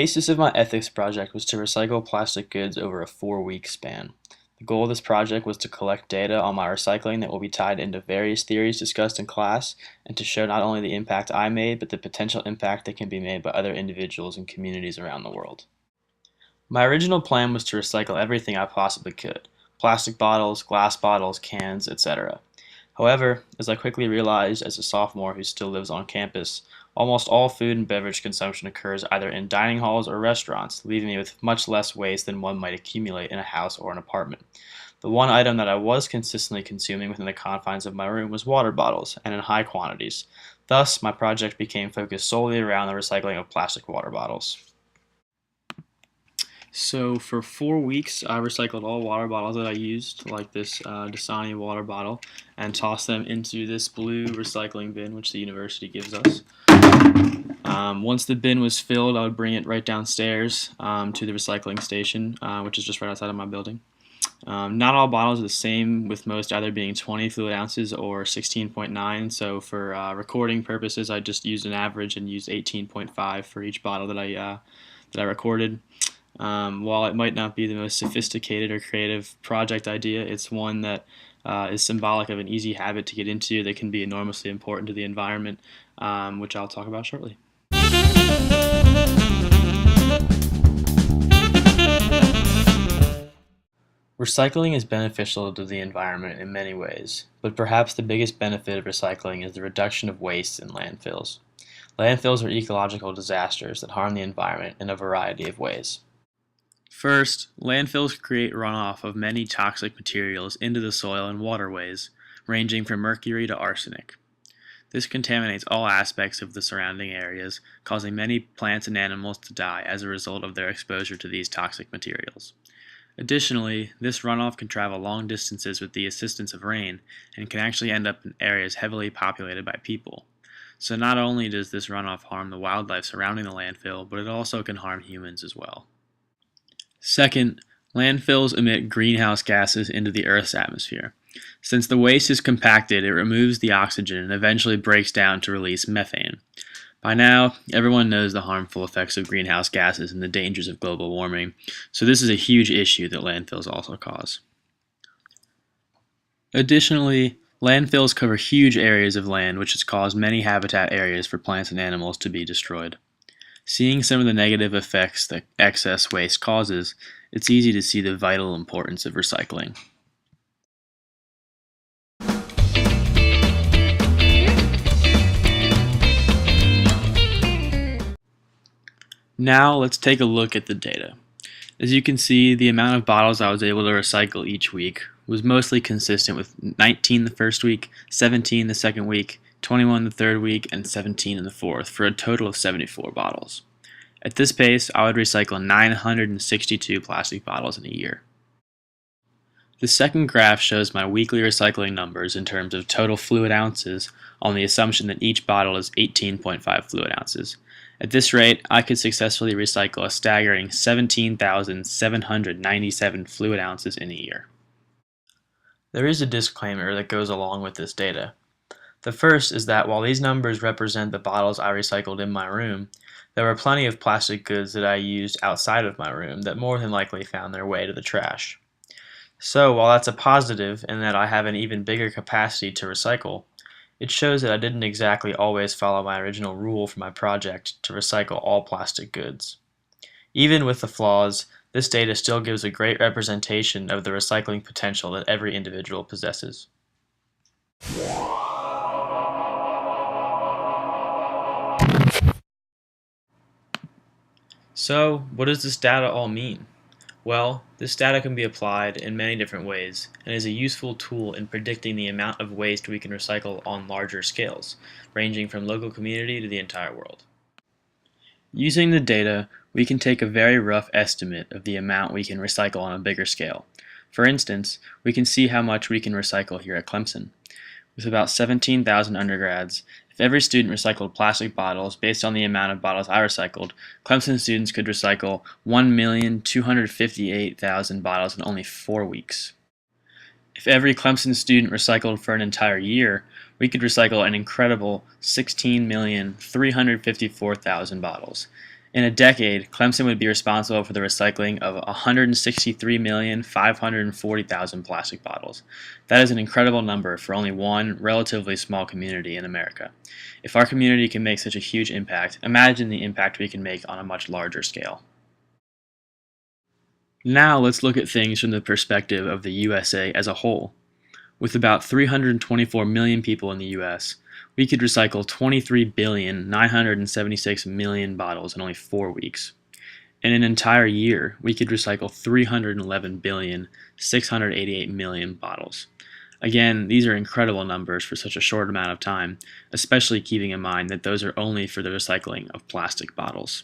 basis of my ethics project was to recycle plastic goods over a 4-week span. The goal of this project was to collect data on my recycling that will be tied into various theories discussed in class and to show not only the impact I made, but the potential impact that can be made by other individuals and communities around the world. My original plan was to recycle everything I possibly could: plastic bottles, glass bottles, cans, etc. However, as I quickly realized as a sophomore who still lives on campus, almost all food and beverage consumption occurs either in dining halls or restaurants, leaving me with much less waste than one might accumulate in a house or an apartment. The one item that I was consistently consuming within the confines of my room was water bottles, and in high quantities. Thus, my project became focused solely around the recycling of plastic water bottles. So for 4 weeks, I recycled all water bottles that I used, like this Dasani water bottle, and tossed them into this blue recycling bin, which the university gives us. Once the bin was filled, I would bring it right downstairs to the recycling station, which is just right outside of my building. Not all bottles are the same, with most either being 20 fluid ounces or 16.9. So for recording purposes, I just used an average and used 18.5 for each bottle that I recorded. While it might not be the most sophisticated or creative project idea, it's one that is symbolic of an easy habit to get into that can be enormously important to the environment, which I'll talk about shortly. Recycling is beneficial to the environment in many ways, but perhaps the biggest benefit of recycling is the reduction of waste in landfills. Landfills are ecological disasters that harm the environment in a variety of ways. First, landfills create runoff of many toxic materials into the soil and waterways, ranging from mercury to arsenic. This contaminates all aspects of the surrounding areas, causing many plants and animals to die as a result of their exposure to these toxic materials. Additionally, this runoff can travel long distances with the assistance of rain and can actually end up in areas heavily populated by people. So not only does this runoff harm the wildlife surrounding the landfill, but it also can harm humans as well. Second, landfills emit greenhouse gases into the Earth's atmosphere. Since the waste is compacted, it removes the oxygen and eventually breaks down to release methane. By now, everyone knows the harmful effects of greenhouse gases and the dangers of global warming, so this is a huge issue that landfills also cause. Additionally, landfills cover huge areas of land, which has caused many habitat areas for plants and animals to be destroyed. Seeing some of the negative effects that excess waste causes, it's easy to see the vital importance of recycling. Now let's take a look at the data. As you can see, the amount of bottles I was able to recycle each week was mostly consistent with 19 the first week, 17 the second week, 21 the third week, and 17 in the fourth, for a total of 74 bottles. At this pace, I would recycle 962 plastic bottles in a year. The second graph shows my weekly recycling numbers in terms of total fluid ounces on the assumption that each bottle is 18.5 fluid ounces. At this rate, I could successfully recycle a staggering 17,797 fluid ounces in a year. There is a disclaimer that goes along with this data. The first is that while these numbers represent the bottles I recycled in my room, there were plenty of plastic goods that I used outside of my room that more than likely found their way to the trash. So while that's a positive in that I have an even bigger capacity to recycle, it shows that I didn't exactly always follow my original rule for my project to recycle all plastic goods. Even with the flaws, this data still gives a great representation of the recycling potential that every individual possesses. So, what does this data all mean? Well, this data can be applied in many different ways and is a useful tool in predicting the amount of waste we can recycle on larger scales, ranging from local community to the entire world. Using the data, we can take a very rough estimate of the amount we can recycle on a bigger scale. For instance, we can see how much we can recycle here at Clemson. With about 17,000 undergrads, if every student recycled plastic bottles based on the amount of bottles I recycled, Clemson students could recycle 1,258,000 bottles in only 4 weeks. If every Clemson student recycled for an entire year, we could recycle an incredible 16,354,000 bottles. In a decade, Clemson would be responsible for the recycling of 163,540,000 plastic bottles. That is an incredible number for only one relatively small community in America. If our community can make such a huge impact, imagine the impact we can make on a much larger scale. Now let's look at things from the perspective of the USA as a whole. With about 324 million people in the US, we could recycle 23,976,000,000 bottles in only 4 weeks. In an entire year, we could recycle 311,688,000,000 bottles. Again, these are incredible numbers for such a short amount of time, especially keeping in mind that those are only for the recycling of plastic bottles.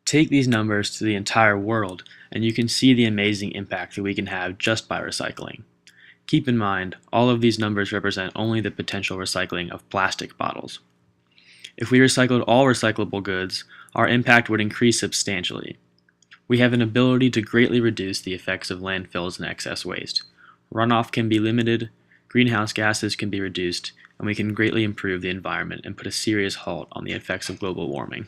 Take these numbers to the entire world, and you can see the amazing impact that we can have just by recycling. Keep in mind, all of these numbers represent only the potential recycling of plastic bottles. If we recycled all recyclable goods, our impact would increase substantially. We have an ability to greatly reduce the effects of landfills and excess waste. Runoff can be limited, greenhouse gases can be reduced, and we can greatly improve the environment and put a serious halt on the effects of global warming.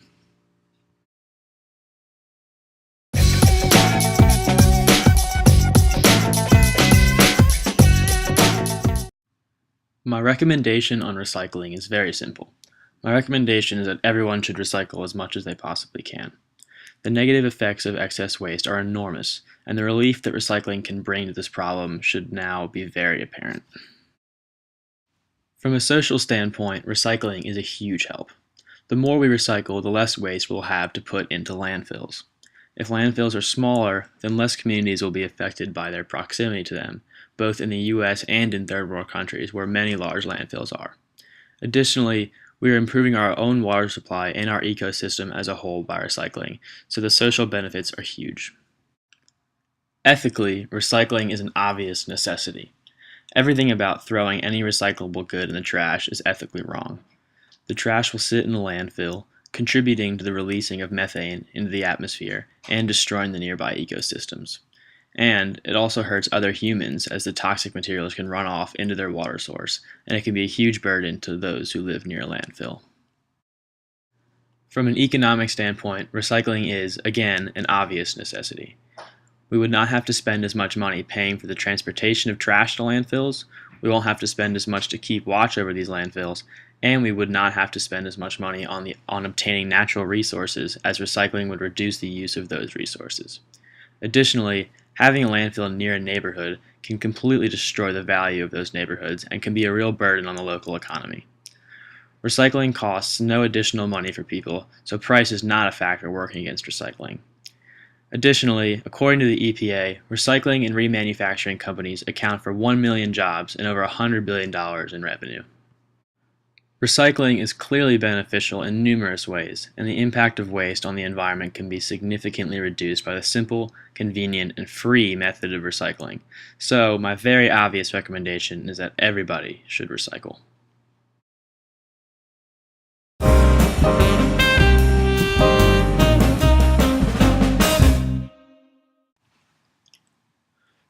My recommendation on recycling is very simple. My recommendation is that everyone should recycle as much as they possibly can. The negative effects of excess waste are enormous, and the relief that recycling can bring to this problem should now be very apparent. From a social standpoint, recycling is a huge help. The more we recycle, the less waste we'll have to put into landfills. If landfills are smaller, then less communities will be affected by their proximity to them, both in the US and in third world countries where many large landfills are. Additionally, we are improving our own water supply and our ecosystem as a whole by recycling, so the social benefits are huge. Ethically, recycling is an obvious necessity. Everything about throwing any recyclable good in the trash is ethically wrong. The trash will sit in a landfill, contributing to the releasing of methane into the atmosphere and destroying the nearby ecosystems. And it also hurts other humans as the toxic materials can run off into their water source, and it can be a huge burden to those who live near a landfill. From an economic standpoint, recycling is, again, an obvious necessity. We would not have to spend as much money paying for the transportation of trash to landfills, we won't have to spend as much to keep watch over these landfills, and we would not have to spend as much money on obtaining natural resources, as recycling would reduce the use of those resources. Additionally, having a landfill near a neighborhood can completely destroy the value of those neighborhoods and can be a real burden on the local economy. Recycling costs no additional money for people, so price is not a factor working against recycling. Additionally, according to the EPA, recycling and remanufacturing companies account for 1 million jobs and over $100 billion in revenue. Recycling is clearly beneficial in numerous ways, and the impact of waste on the environment can be significantly reduced by the simple, convenient, and free method of recycling. So, my very obvious recommendation is that everybody should recycle.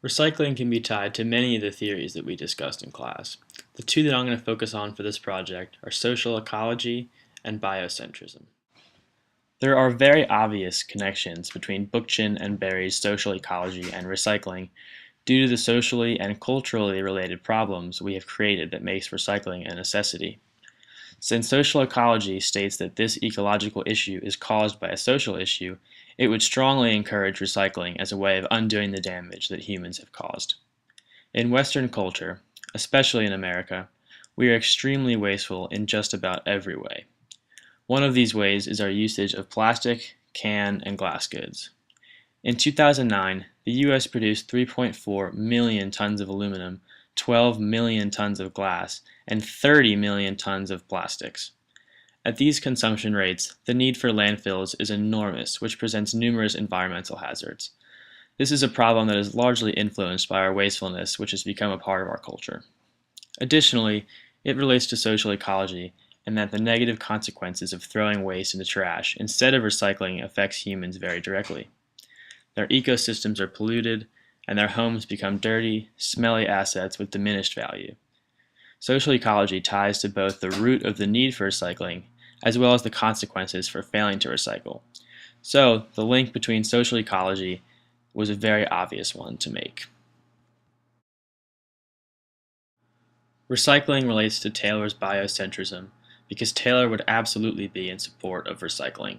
Recycling can be tied to many of the theories that we discussed in class. The two that I'm going to focus on for this project are social ecology and biocentrism. There are very obvious connections between Bookchin and Berry's social ecology and recycling due to the socially and culturally related problems we have created that makes recycling a necessity. Since social ecology states that this ecological issue is caused by a social issue, it would strongly encourage recycling as a way of undoing the damage that humans have caused. In Western culture, especially in America, we are extremely wasteful in just about every way. One of these ways is our usage of plastic, can, and glass goods. In 2009, the U.S. produced 3.4 million tons of aluminum, 12 million tons of glass, and 30 million tons of plastics. At these consumption rates, the need for landfills is enormous, which presents numerous environmental hazards. This is a problem that is largely influenced by our wastefulness, which has become a part of our culture. Additionally, it relates to social ecology, and that the negative consequences of throwing waste into trash instead of recycling affects humans very directly. Their ecosystems are polluted, and their homes become dirty, smelly assets with diminished value. Social ecology ties to both the root of the need for recycling as well as the consequences for failing to recycle. So, the link between social ecology was a very obvious one to make. Recycling relates to Taylor's biocentrism because Taylor would absolutely be in support of recycling.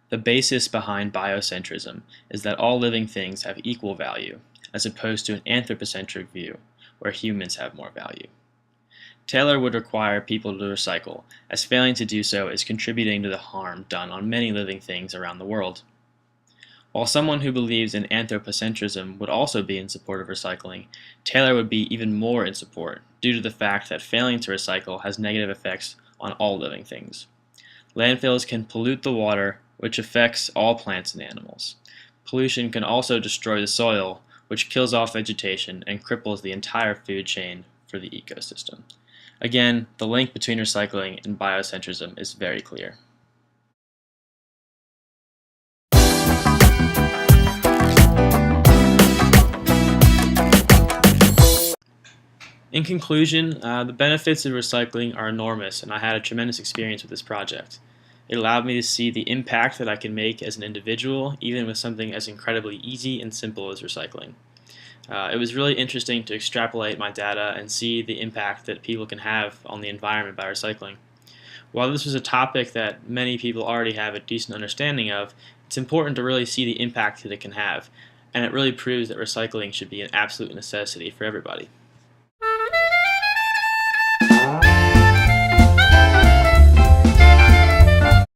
The basis behind biocentrism is that all living things have equal value, as opposed to an anthropocentric view, where humans have more value. Taylor would require people to recycle, as failing to do so is contributing to the harm done on many living things around the world. While someone who believes in anthropocentrism would also be in support of recycling, Taylor would be even more in support due to the fact that failing to recycle has negative effects on all living things. Landfills can pollute the water, which affects all plants and animals. Pollution can also destroy the soil, which kills off vegetation and cripples the entire food chain for the ecosystem. Again, the link between recycling and biocentrism is very clear. In conclusion, the benefits of recycling are enormous, and I had a tremendous experience with this project. It allowed me to see the impact that I can make as an individual, even with something as incredibly easy and simple as recycling. It was really interesting to extrapolate my data and see the impact that people can have on the environment by recycling. While this was a topic that many people already have a decent understanding of, it's important to really see the impact that it can have, and it really proves that recycling should be an absolute necessity for everybody.